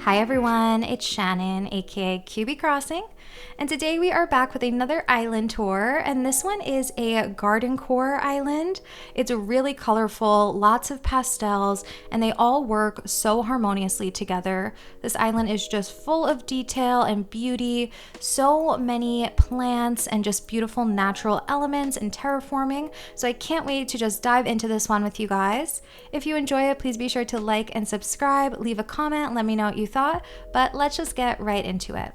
Hi everyone, it's Shannon, aka QB Crossing, and today we are back with another island tour, and this one is a Gardencore island. It's really colorful, lots of pastels, and they all work so harmoniously together. This island is just full of detail and beauty, so many plants and just beautiful natural elements and terraforming, so I can't wait to just dive into this one with you guys. If you enjoy it, please be sure to like and subscribe, leave a comment, let me know what you thought, but let's just get right into it.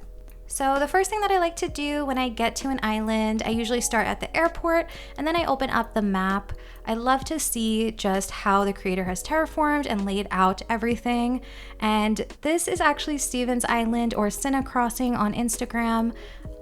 So the first thing that I like to do when I get to an island, I usually start at the airport and then I open up the map. I love to see just how the creator has terraformed and laid out everything. And this is actually Steven's Island, or Cinna Crossing on Instagram.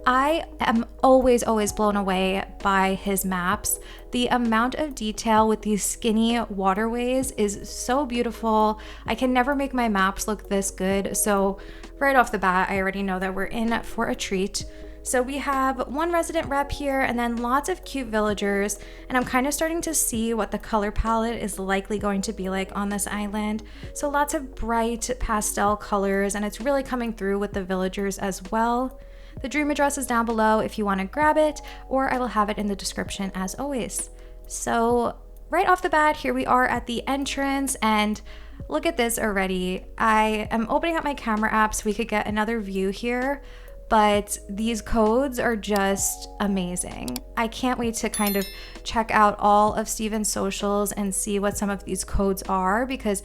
I am always blown away by his maps. The amount of detail with these skinny waterways is so beautiful. I can never make my maps look this good. So right off the bat, I already know that we're in for a treat. So we have one resident rep here and then lots of cute villagers, and I'm kind of starting to see what the color palette is likely going to be like on this island. So lots of bright pastel colors, and it's really coming through with the villagers as well. The dream address is down below if you want to grab it, or I will have it in the description as always. So right off the bat, here we are at the entrance, and look at this already. I am opening up my camera app so we could get another view here, but these codes are just amazing. I can't wait to kind of check out all of Steven's socials and see what some of these codes are, because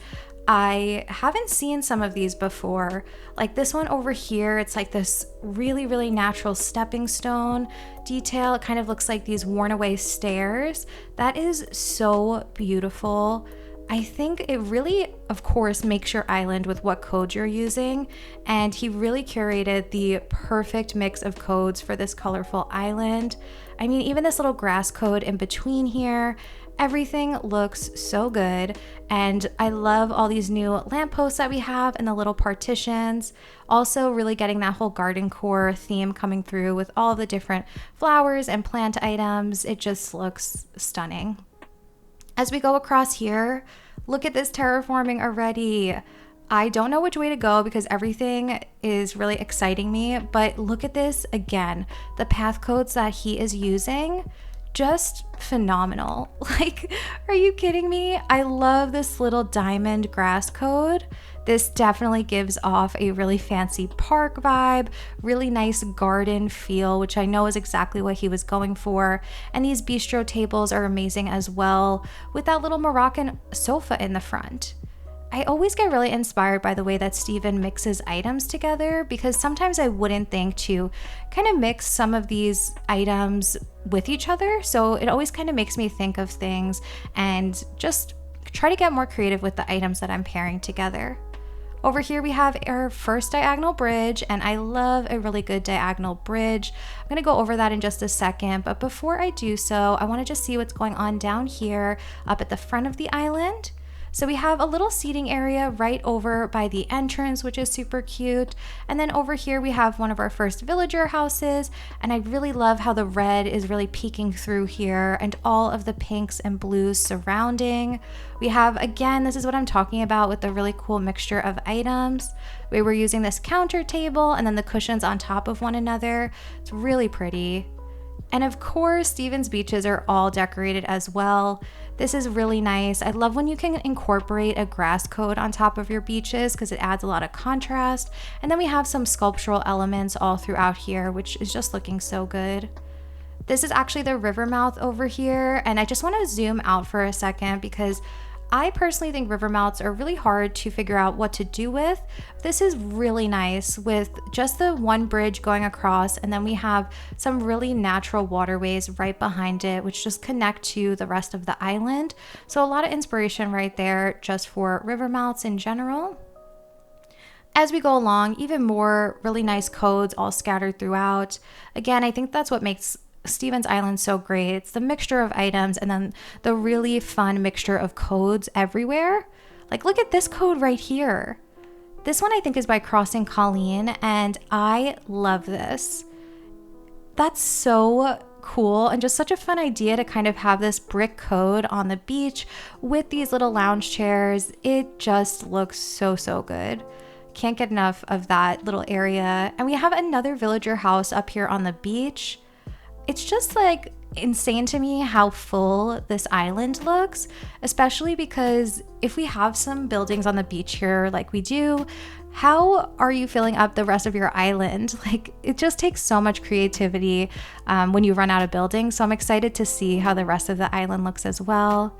I haven't seen some of these before. Like this one over here, it's like this really natural stepping stone detail. It kind of looks like these worn away stairs. That is so beautiful. I think it really, of course, makes your island with what codes you're using, and he really curated the perfect mix of codes for this colorful island. I mean, even this little grass code in between here, everything looks so good, and I love all these new lampposts that we have and the little partitions. Also really getting that whole Gardencore theme coming through with all the different flowers and plant items. It just looks stunning. As we go across here, look at this terraforming already. I don't know which way to go because everything is really exciting me, but look at this again. The path codes that he is using, just phenomenal. Like, are you kidding me? I love this little diamond grass code. This definitely gives off a really fancy park vibe, really nice garden feel, which I know is exactly what he was going for. And these bistro tables are amazing as well, with that little Moroccan sofa in the front. I always get really inspired by the way that Steven mixes items together, because sometimes I wouldn't think to kind of mix some of these items with each other. So it always kind of makes me think of things and just try to get more creative with the items that I'm pairing together. Over here we have our first diagonal bridge, and I love a really good diagonal bridge. I'm going to go over that in just a second, but before I do so, I want to just see what's going on down here up at the front of the island. So we have a little seating area right over by the entrance, which is super cute. And then over here we have one of our first villager houses, and I really love how the red is really peeking through here and all of the pinks and blues surrounding. We have, again, this is what I'm talking about with the really cool mixture of items. We were using this counter table and then the cushions on top of one another. It's really pretty. And of course, Steven's beaches are all decorated as well. This is really nice. I love when you can incorporate a grass code on top of your beaches because it adds a lot of contrast. And then we have some sculptural elements all throughout here, which is just looking so good. This is actually the river mouth over here, and I just want to zoom out for a second because I personally think river mouths are really hard to figure out what to do with. This is really nice with just the one bridge going across, and then we have some really natural waterways right behind it, which just connect to the rest of the island. So a lot of inspiration right there just for river mouths in general. As we go along, even more really nice codes all scattered throughout. Again, I think that's what makes Steven's Island so great. It's the mixture of items and then the really fun mixture of codes everywhere. Like, look at this code right here. This one I think is by Crossing Colleen, and I love this. That's so cool and just such a fun idea to kind of have this brick code on the beach with these little lounge chairs. It just looks so good. Can't get enough of that little area. And we have another villager house up here on the beach. It's just like insane to me how full this island looks, especially because if we have some buildings on the beach here like we do, how are you filling up the rest of your island? Like, it just takes so much creativity when you run out of buildings. So I'm excited to see how the rest of the island looks as well.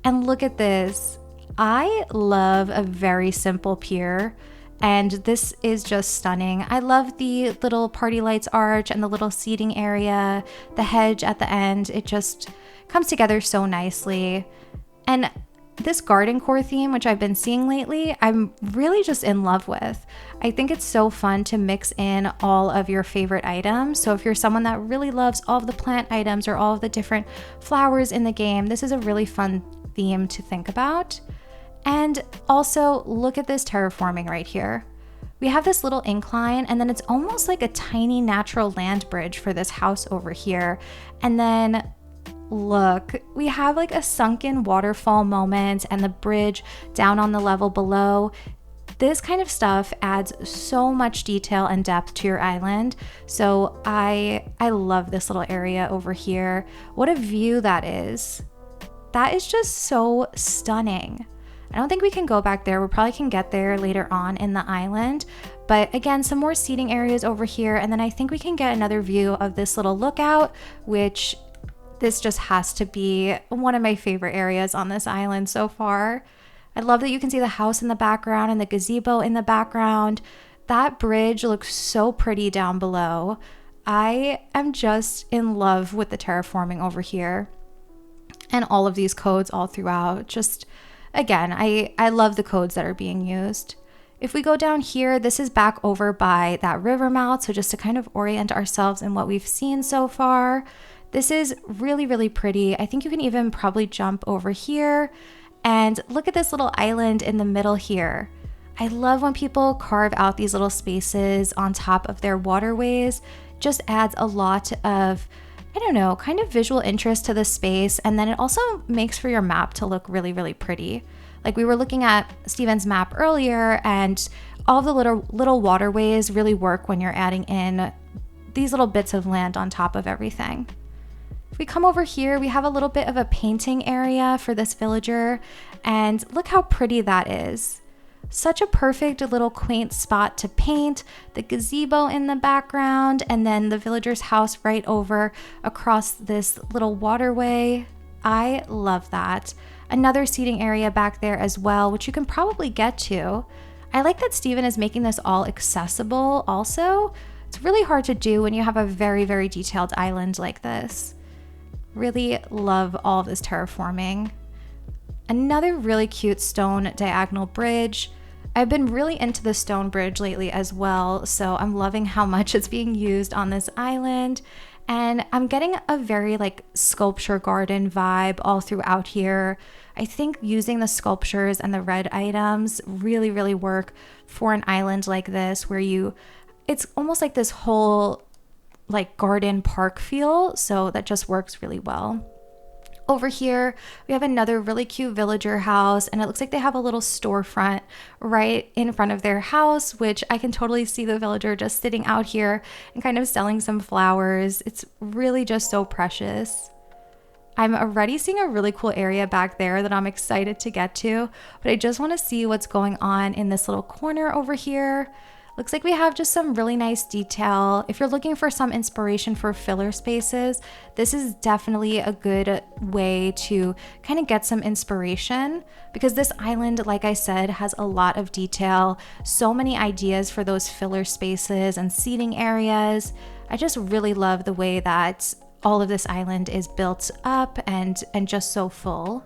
And look at this. I love a very simple pier, and this is just stunning. I love the little party lights arch and the little seating area, the hedge at the end. It just comes together so nicely. And this Gardencore theme, which I've been seeing lately, I'm really just in love with. I think it's so fun to mix in all of your favorite items. So if you're someone that really loves all of the plant items or all of the different flowers in the game, this is a really fun theme to think about. And also, look at this terraforming right here. We have this little incline, and then it's almost like a tiny natural land bridge for this house over here. And then look, we have like a sunken waterfall moment and the bridge down on the level below. This kind of stuff adds so much detail and depth to your island. So I love this little area over here. What a view that is. That is just so stunning. I don't think we can go back there. We probably can get there later on in the island. But again, some more seating areas over here. And then I think we can get another view of this little lookout, which this just has to be one of my favorite areas on this island so far. I love that you can see the house in the background and the gazebo in the background. That bridge looks so pretty down below. I am just in love with the terraforming over here and all of these codes all throughout. Just again, I love the codes that are being used. If we go down here, this is back over by that river mouth. So just to kind of orient ourselves in what we've seen so far, this is really, really pretty. I think you can even probably jump over here and look at this little island in the middle here. I love when people carve out these little spaces on top of their waterways. Just adds a lot of, I don't know, kind of visual interest to the space. And then it also makes for your map to look really, really pretty. Like we were looking at Steven's map earlier, and all the little waterways really work when you're adding in these little bits of land on top of everything. If we come over here, we have a little bit of a painting area for this villager, and look how pretty that is. Such a perfect little quaint spot to paint, the gazebo in the background, and then the villager's house right over across this little waterway. I love that. Another seating area back there as well, which you can probably get to. I like that Steven is making this all accessible also. It's really hard to do when you have a very, very detailed island like this. Really love all of this terraforming. Another really cute stone diagonal bridge. I've been really into the stone bridge lately as well, so I'm loving how much it's being used on this island. And I'm getting a very like sculpture garden vibe all throughout here. I think using the sculptures and the red items really, really work for an island like this where it's almost like this whole like garden park feel. So that just works really well. Over here, we have another really cute villager house, and it looks like they have a little storefront right in front of their house, which I can totally see the villager just sitting out here and kind of selling some flowers. It's really just so precious. I'm already seeing a really cool area back there that I'm excited to get to, but I just want to see what's going on in this little corner over here. Looks like we have just some really nice detail. If you're looking for some inspiration for filler spaces, this is definitely a good way to kind of get some inspiration, because this island, like I said, has a lot of detail, so many ideas for those filler spaces and seating areas. I just really love the way that all of this island is built up and just so full.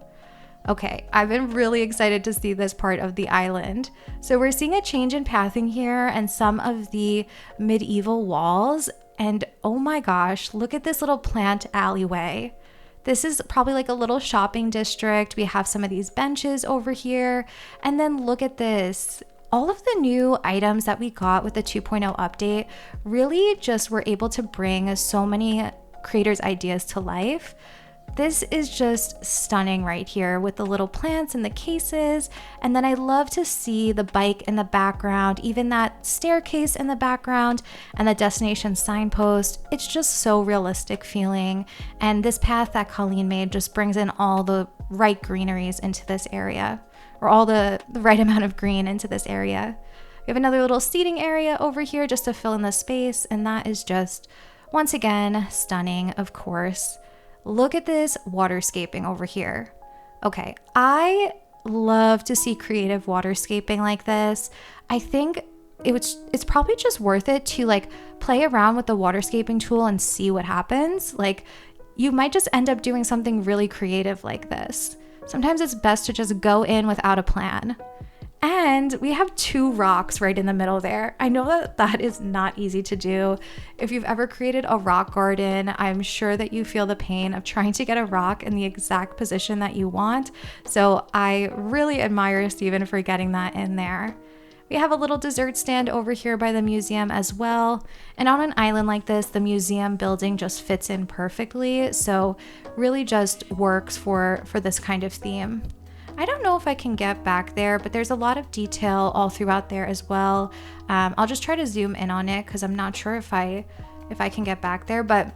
Okay, I've been really excited to see this part of the island. So we're seeing a change in pathing here and some of the medieval walls. And oh my gosh, look at this little plant alleyway. This is probably like a little shopping district. We have some of these benches over here. And then look at this. All of the new items that we got with the 2.0 update really just were able to bring so many creators' ideas to life. This is just stunning right here with the little plants and the cases. And then I love to see the bike in the background, even that staircase in the background and the destination signpost. It's just so realistic feeling. And this path that Colleen made just brings in all the right greeneries into this area, or all the right amount of green into this area. We have another little seating area over here just to fill in the space. And that is just, once again, stunning, of course. Look at this waterscaping over here. Okay, I love to see creative waterscaping like this. I think it's probably just worth it to like play around with the waterscaping tool and see what happens. Like, you might just end up doing something really creative like this. Sometimes it's best to just go in without a plan. And we have 2 rocks right in the middle there. I know that that is not easy to do. If you've ever created a rock garden, I'm sure that you feel the pain of trying to get a rock in the exact position that you want. So I really admire Steven for getting that in there. We have a little dessert stand over here by the museum as well. And on an island like this, the museum building just fits in perfectly. So really just works for this kind of theme. I don't know if I can get back there, but there's a lot of detail all throughout there as well. I'll just try to zoom in on it because I'm not sure if I can get back there, but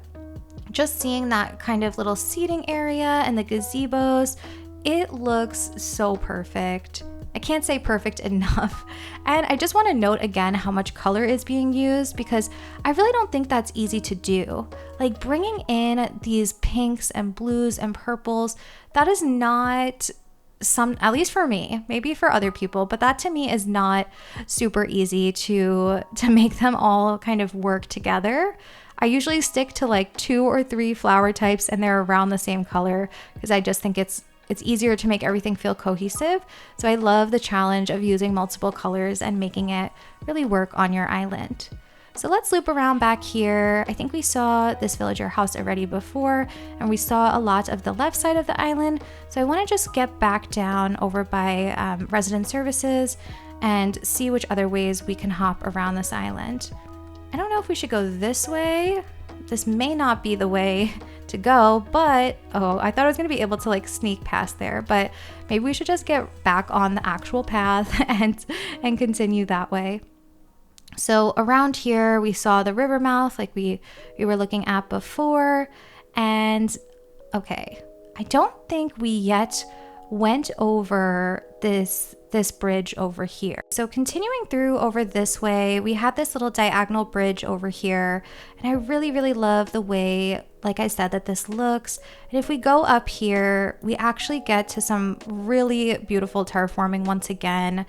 just seeing that kind of little seating area and the gazebos, it looks so perfect. I can't say perfect enough. And I just want to note again how much color is being used, because I really don't think that's easy to do. Like, bringing in these pinks and blues and purples, that is not at least for me, maybe for other people, but that to me is not super easy to make them all kind of work together. I usually stick to like 2 or 3 flower types and they're around the same color, because I just think it's easier to make everything feel cohesive. So I love the challenge of using multiple colors and making it really work on your island. So let's loop around back here. I think we saw this villager house already before, and we saw a lot of the left side of the island. So I want to just get back down over by resident services and see which other ways we can hop around this island. I don't know if we should go this way. This may not be the way to go, but I thought I was going to be able to like sneak past there, but maybe we should just get back on the actual path and continue that way. So around here, we saw the river mouth like we were looking at before. And okay, I don't think we yet went over this bridge over here. So continuing through over this way, we had this little diagonal bridge over here. And I really, really love the way, like I said, that this looks. And if we go up here, we actually get to some really beautiful terraforming once again.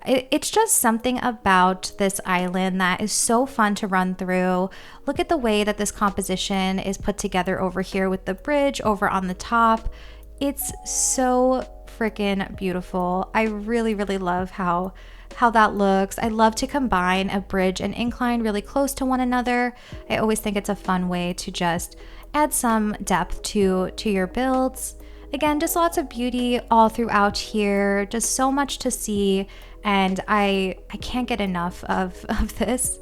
It's just something about this island that is so fun to run through. Look at the way that this composition is put together over here with the bridge over on the top. It's so freaking beautiful. I really, really love how that looks. I love to combine a bridge and incline really close to one another. I always think it's a fun way to just add some depth to your builds. Again, just lots of beauty all throughout here. Just so much to see. And I can't get enough of this.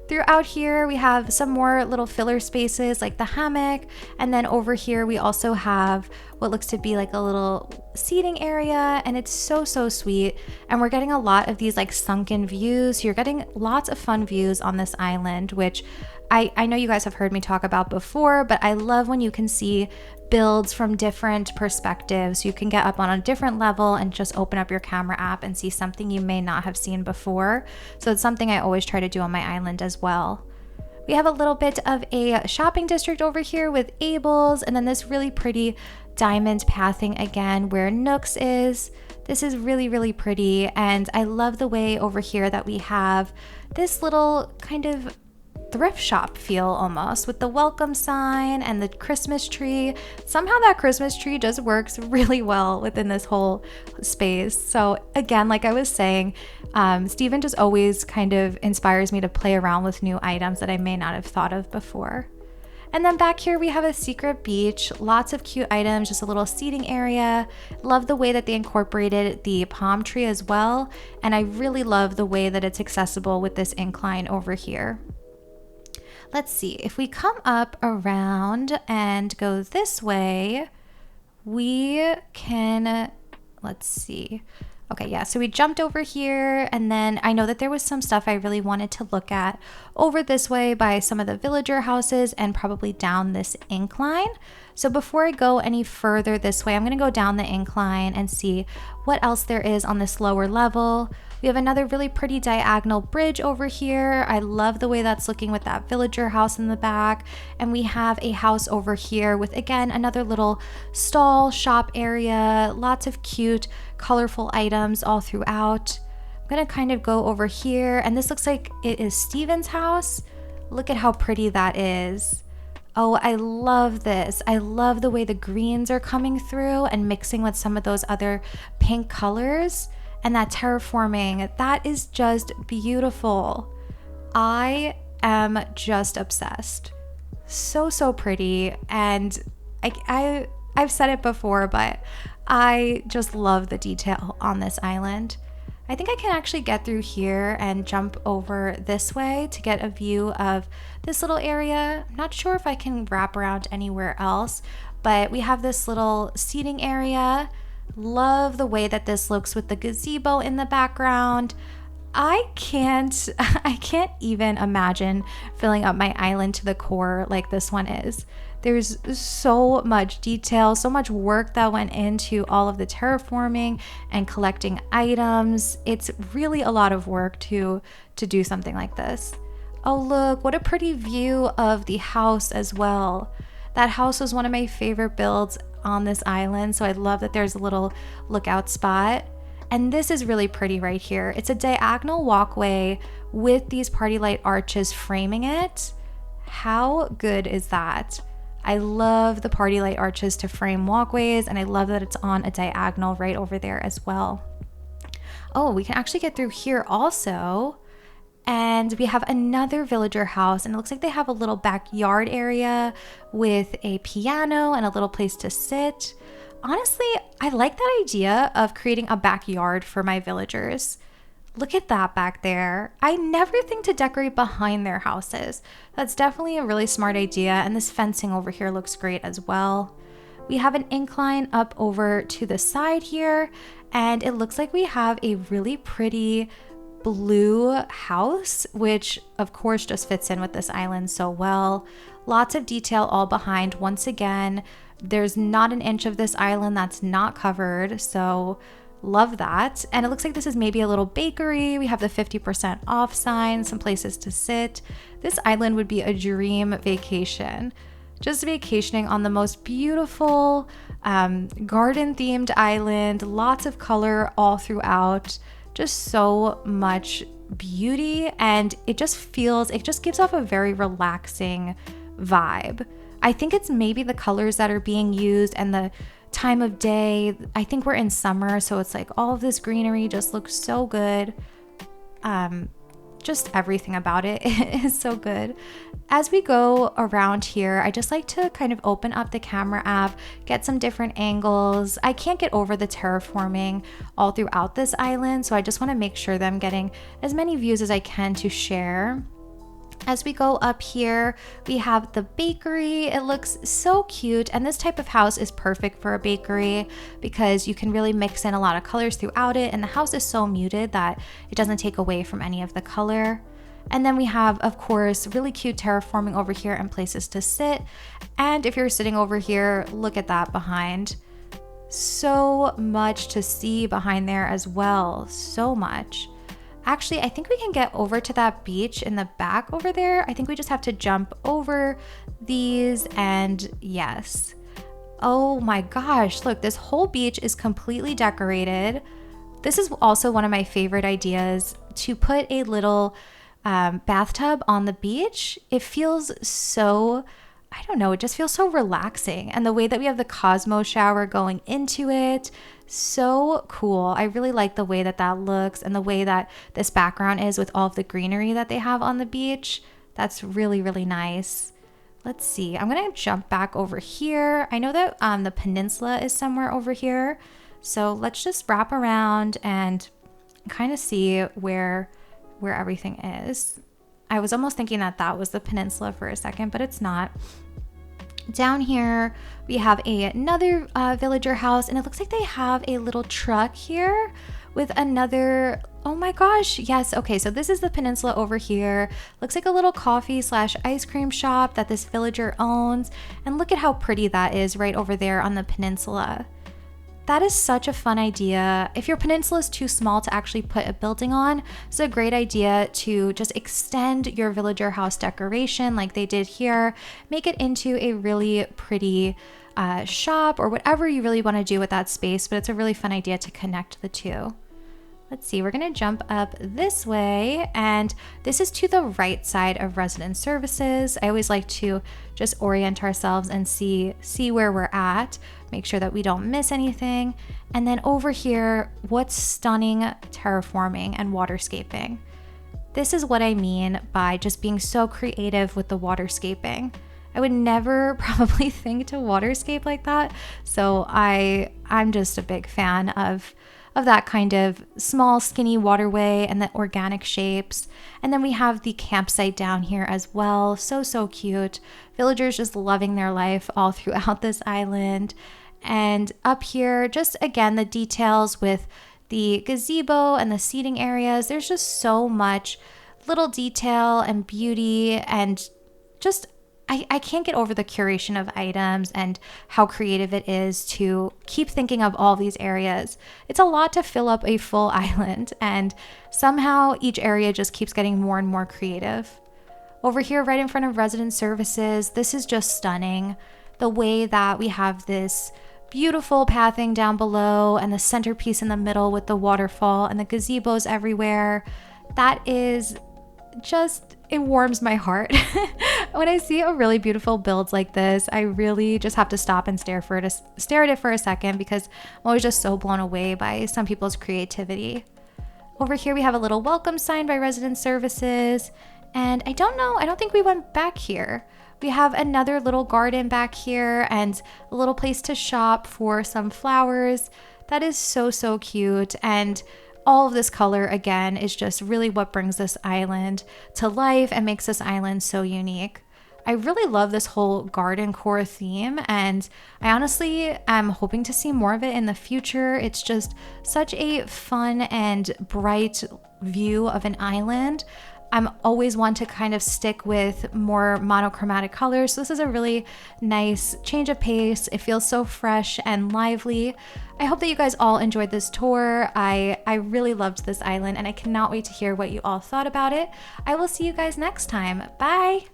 Throughout here, we have some more little filler spaces like the hammock. And then over here, we also have what looks to be like a little seating area. And it's so, so sweet. And we're getting a lot of these like sunken views. You're getting lots of fun views on this island, which I know you guys have heard me talk about before, but I love when you can see builds from different perspectives. You can get up on a different level and just open up your camera app and see something you may not have seen before. So it's something I always try to do on my island as well. We have a little bit of a shopping district over here with Abel's, and then this really pretty diamond pathing again where Nooks is. This is really, really pretty, and I love the way over here that we have this little kind of thrift shop feel almost with the welcome sign and the Christmas tree. Somehow that Christmas tree just works really well within this whole space. So again, like I was saying, Steven just always kind of inspires me to play around with new items that I may not have thought of before. And then back here we have a secret beach, lots of cute items, just a little seating area. Love the way that they incorporated the palm tree as well. And I really love the way that it's accessible with this incline over here. Let's see, if we come up around and go this way, we can, let's see. Okay, yeah, so we jumped over here, and then I know that there was some stuff I really wanted to look at over this way by some of the villager houses and probably down this incline. So before I go any further this way, I'm gonna go down the incline and see what else there is on this lower level. We have another really pretty diagonal bridge over here. I love the way that's looking with that villager house in the back. And we have a house over here with, again, another little stall shop area, lots of cute, colorful items all throughout. I'm gonna kind of go over here, and this looks like it is Steven's house. Look at how pretty that is. Oh, I love this. I love the way the greens are coming through and mixing with some of those other pink colors. And that terraforming, that is just beautiful. I am just obsessed. So, so pretty. And I've said it before, but I just love the detail on this island. I think I can actually get through here and jump over this way to get a view of this little area. I'm not sure if I can wrap around anywhere else, but we have this little seating area. Love the way that this looks with the gazebo in the background. I can't even imagine filling up my island to the core like this one is. There's so much detail, so much work that went into all of the terraforming and collecting items. It's really a lot of work to do something like this. Oh, look, what a pretty view of the house as well. That house was one of my favorite builds on this island, so I love that there's a little lookout spot. And this is really pretty right here. It's a diagonal walkway with these party light arches framing it. How good is that? I love the party light arches to frame walkways, and I love that it's on a diagonal right over there as well. Oh, we can actually get through here also. And we have another villager house, and it looks like they have a little backyard area with a piano and a little place to sit. Honestly, I like that idea of creating a backyard for my villagers. Look at that back there. I never think to decorate behind their houses. That's definitely a really smart idea, and this fencing over here looks great as well. We have an incline up over to the side here, and it looks like we have a really pretty blue house, which of course just fits in with this island so well. Lots of detail all behind. Once again, there's not an inch of this island that's not covered, so love that. And it looks like this is maybe a little bakery. We have the 50% off sign, some places to sit. This island would be a dream vacation. Just vacationing on the most beautiful garden themed island, lots of color all throughout. Just so much beauty, and it just gives off a very relaxing vibe. I think it's maybe the colors that are being used and the time of day. I think we're in summer, so it's like all of this greenery just looks so good. Just everything about it is so good. As we go around here, I just like to kind of open up the camera app, get some different angles. I can't get over the terraforming all throughout this island, so I just want to make sure that I'm getting as many views as I can to share. As we go up here, we have the bakery. It looks so cute, and this type of house is perfect for a bakery because you can really mix in a lot of colors throughout it, and the house is so muted that it doesn't take away from any of the color. And then we have, of course, really cute terraforming over here and places to sit. And if you're sitting over here, look at that behind. So much to see behind there as well. So much. Actually, I think we can get over to that beach in the back over there. I think we just have to jump over these, and yes. Oh my gosh, look, this whole beach is completely decorated. This is also one of my favorite ideas, to put a little bathtub on the beach. It feels so, I don't know, it just feels so relaxing. And the way that we have the Cosmo shower going into it, so cool. I really like the way that that looks, and the way that this background is with all of the greenery that they have on the beach. That's really, really nice. Let's see, I'm gonna jump back over here. I know that the peninsula is somewhere over here. So let's just wrap around and kind of see where everything is. I was almost thinking that that was the peninsula for a second, but it's not. Down here, we have another villager house, and it looks like they have a little truck here with another, oh my gosh, yes, okay, so this is the peninsula over here. Looks like a little coffee slash ice cream shop that this villager owns, and look at how pretty that is right over there on the peninsula. That is such a fun idea. If your peninsula is too small to actually put a building on, it's a great idea to just extend your villager house decoration like they did here. Make it into a really pretty shop or whatever you really want to do with that space, but it's a really fun idea to connect the two. Let's see, we're gonna jump up this way, and this is to the right side of resident services. I always like to just orient ourselves and see where we're at, make sure that we don't miss anything. And then over here, what's stunning terraforming and waterscaping. This is what I mean by just being so creative with the waterscaping. I would never probably think to waterscape like that, so I'm just a big fan of that kind of small skinny waterway and the organic shapes. And then we have the campsite down here as well. So cute. Villagers just loving their life all throughout this island. And up here, just again, the details with the gazebo and the seating areas. There's just so much little detail and beauty, and just I can't get over the curation of items and how creative it is to keep thinking of all these areas. It's a lot to fill up a full island, and somehow each area just keeps getting more and more creative. Over here, right in front of resident services, this is just stunning. The way that we have this beautiful pathing down below and the centerpiece in the middle with the waterfall and the gazebos everywhere. That is just, it warms my heart. When I see a really beautiful build like this, I really just have to stop and stare at it for a second, because I'm always just so blown away by some people's creativity. Over here we have a little welcome sign by resident services, and I don't think we went back here. We have another little garden back here and a little place to shop for some flowers. That is so cute, and all of this color, again, is just really what brings this island to life and makes this island so unique. I really love this whole Gardencore theme, and I honestly am hoping to see more of it in the future. It's just such a fun and bright view of an island. I'm always one to kind of stick with more monochromatic colors, so this is a really nice change of pace. It feels so fresh and lively. I hope that you guys all enjoyed this tour. I really loved this island, and I cannot wait to hear what you all thought about it. I will see you guys next time. Bye!